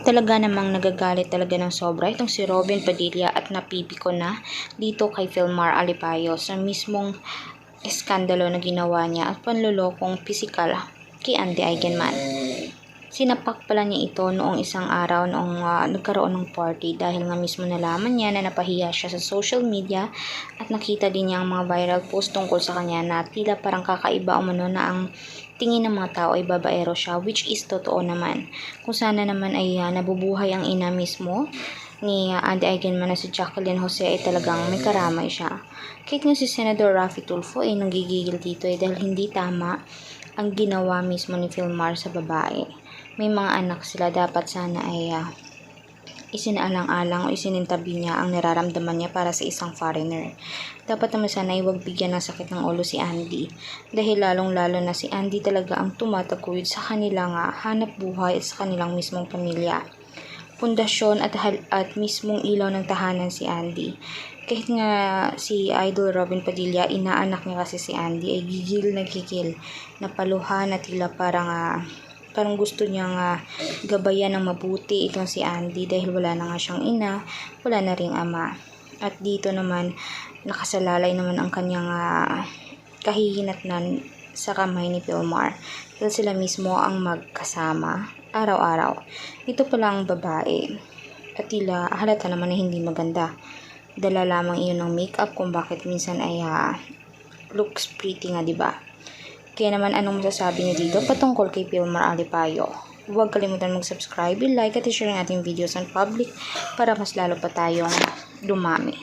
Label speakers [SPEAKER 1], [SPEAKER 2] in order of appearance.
[SPEAKER 1] Talaga namang nagagalit talaga ng sobra itong si Robin Padilla at napipiko na dito kay Filmar Alipayo sa mismong eskandalo na ginawa niya at panlolokong pisikal kay Andy Eigenman. Sinapak pala niya ito noong isang araw noong nagkaroon ng party dahil nga mismo nalaman niya na napahiya siya sa social media at nakita din niya ang mga viral post tungkol sa kanya na tila parang kakaiba umano na ang tingin ng mga tao ay babaero siya, which is totoo naman. Kung sana naman ay nabubuhay ang ina mismo ni Andy Eigenman na si Jacqueline Jose ay talagang may karamay siya. Kahit nga si Senador Raffy Tulfo ay nanggigigil dito dahil hindi tama ang ginawa mismo ni Filmar sa babae. May mga anak sila, dapat sana ay isinaalang-alang o isinintabi niya ang nararamdaman niya para sa isang foreigner. Dapat naman sana ay huwag bigyan ng sakit ng ulo si Andy dahil lalong-lalo na si Andy talaga ang tumataguyod sa kanilang hanap buhay at sa kanilang mismong pamilya. Pundasyon at mismong ilaw ng tahanan si Andy. Kahit nga si Idol Robin Padilla, inaanak niya kasi si Andy, ay gigil na gigil, napaluhan at tila parang gusto niyang gabayan ng mabuti itong si Andy dahil wala na nga siyang ina, wala na ring ama. At dito naman, nakasalalay naman ang kanyang kahihinatnan sa kamay ni Filmar dahil sila mismo ang magkasama araw-araw. Ito palang babae at tila halata naman na hindi maganda. Dala lamang iyon ng makeup kung bakit minsan ay looks pretty nga, diba? Kaya naman anong masasabi niyo dito patungkol kay Filmar Alipayo? Huwag kalimutan mag-subscribe, like at i-share ang ating videos on public para mas lalo pa tayong dumami.